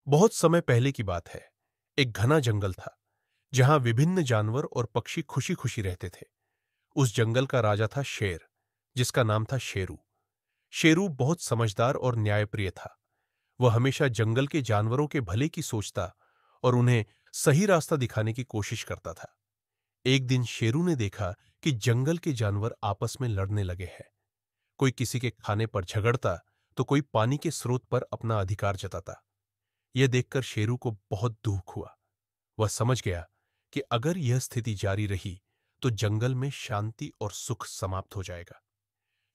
बहुत समय पहले की बात है। एक घना जंगल था जहां विभिन्न जानवर और पक्षी खुशी खुशी रहते थे। उस जंगल का राजा था शेर, जिसका नाम था शेरू। शेरू बहुत समझदार और न्यायप्रिय था। वह हमेशा जंगल के जानवरों के भले की सोचता और उन्हें सही रास्ता दिखाने की कोशिश करता था। एक दिन शेरू ने देखा कि जंगल के जानवर आपस में लड़ने लगे हैं। कोई किसी के खाने पर झगड़ता तो कोई पानी के स्रोत पर अपना अधिकार जताता। यह देखकर शेरू को बहुत दुख हुआ। वह समझ गया कि अगर यह स्थिति जारी रही तो जंगल में शांति और सुख समाप्त हो जाएगा।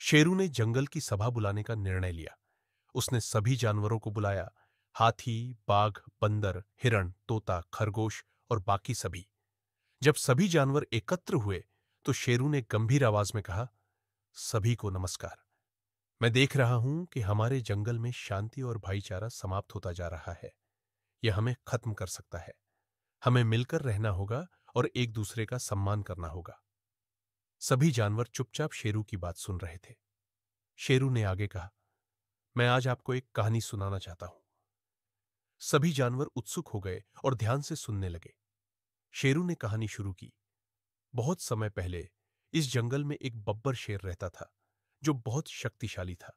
शेरू ने जंगल की सभा बुलाने का निर्णय लिया। उसने सभी जानवरों को बुलाया, हाथी, बाघ, बंदर, हिरण, तोता, खरगोश और बाकी सभी। जब सभी जानवर एकत्र हुए तो शेरू ने गंभीर आवाज में कहा, सभी को नमस्कार। मैं देख रहा हूं कि हमारे जंगल में शांति और भाईचारा समाप्त होता जा रहा है। यह हमें खत्म कर सकता है। हमें मिलकर रहना होगा और एक दूसरे का सम्मान करना होगा। सभी जानवर चुपचाप शेरू की बात सुन रहे थे। शेरू ने आगे कहा, मैं आज आपको एक कहानी सुनाना चाहता हूं। सभी जानवर उत्सुक हो गए और ध्यान से सुनने लगे। शेरू ने कहानी शुरू की। बहुत समय पहले इस जंगल में एक बब्बर शेर रहता था, जो बहुत शक्तिशाली था।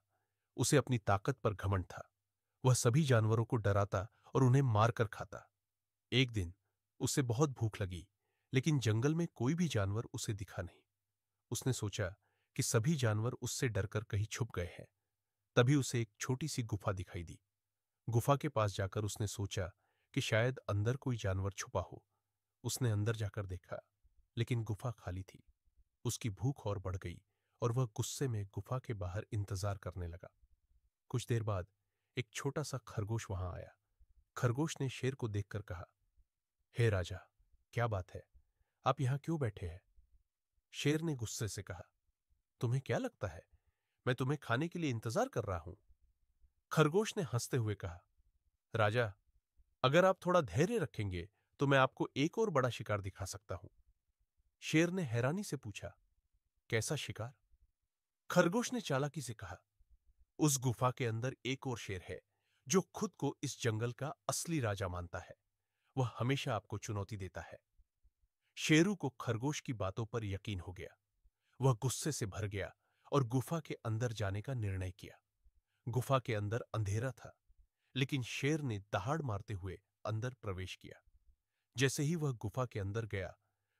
उसे अपनी ताकत पर घमंड था। वह सभी जानवरों को डराता और उन्हें मारकर खाता। एक दिन उसे बहुत भूख लगी, लेकिन जंगल में कोई भी जानवर उसे दिखा नहीं। उसने सोचा कि सभी जानवर उससे डरकर कहीं छुप गए हैं। तभी उसे एक छोटी सी गुफा दिखाई दी। गुफा के पास जाकर उसने सोचा कि शायद अंदर कोई जानवर छुपा हो। उसने अंदर जाकर देखा, लेकिन गुफा खाली थी। उसकी भूख और बढ़ गई और वह गुस्से में गुफा के बाहर इंतजार करने लगा। कुछ देर बाद एक छोटा सा खरगोश वहां आया। खरगोश ने शेर को देखकर कहा, हे राजा, क्या बात है? आप यहां क्यों बैठे हैं? शेर ने गुस्से से कहा, तुम्हें क्या लगता है मैं तुम्हें खाने के लिए इंतजार कर रहा हूं? खरगोश ने हंसते हुए कहा, राजा, अगर आप थोड़ा धैर्य रखेंगे तो मैं आपको एक और बड़ा शिकार दिखा सकता हूं। शेर ने हैरानी से पूछा, कैसा शिकार? खरगोश ने चालाकी से कहा, उस गुफा के अंदर एक और शेर है जो खुद को इस जंगल का असली राजा मानता है। वह हमेशा आपको चुनौती देता है। शेरू को खरगोश की बातों पर यकीन हो गया। वह गुस्से से भर गया और गुफा के अंदर जाने का निर्णय किया। गुफा के अंदर अंधेरा था, लेकिन शेर ने दहाड़ मारते हुए अंदर प्रवेश किया। जैसे ही वह गुफा के अंदर गया,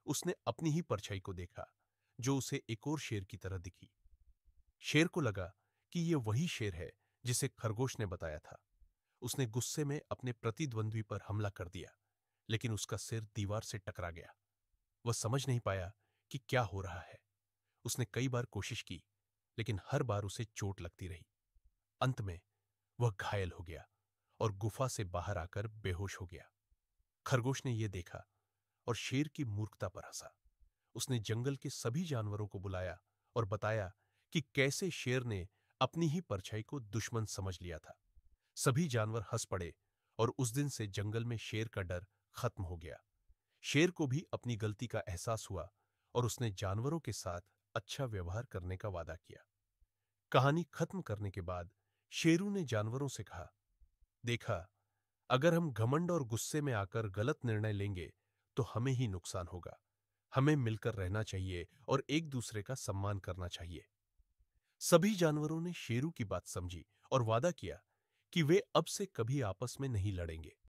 उसने अपनी ही परछाई को देखा, जो उसे एक और शेर की तरह दिखी। शेर को लगा कि यह वही शेर है जिसे खरगोश ने बताया था। उसने गुस्से में अपने प्रतिद्वंद्वी पर हमला कर दिया, लेकिन उसका सिर दीवार से टकरा गया। वह समझ नहीं पाया कि क्या हो रहा है। उसने कई बार कोशिश की, लेकिन हर बार उसे चोट लगती रही। अंत में वह घायल हो गया और गुफा से बाहर आकर बेहोश हो गया। खरगोश ने यह देखा और शेर की मूर्खता पर हंसा। उसने जंगल के सभी जानवरों को बुलाया और बताया कि कैसे शेर ने अपनी ही परछाई को दुश्मन समझ लिया था। सभी जानवर हंस पड़े और उस दिन से जंगल में शेर का डर खत्म हो गया। शेर को भी अपनी गलती का एहसास हुआ और उसने जानवरों के साथ अच्छा व्यवहार करने का वादा किया। कहानी खत्म करने के बाद शेरू ने जानवरों से कहा, देखा, अगर हम घमंड और गुस्से में आकर गलत निर्णय लेंगे तो हमें ही नुकसान होगा। हमें मिलकर रहना चाहिए और एक दूसरे का सम्मान करना चाहिए। सभी जानवरों ने शेरू की बात समझी और वादा किया कि वे अब से कभी आपस में नहीं लड़ेंगे।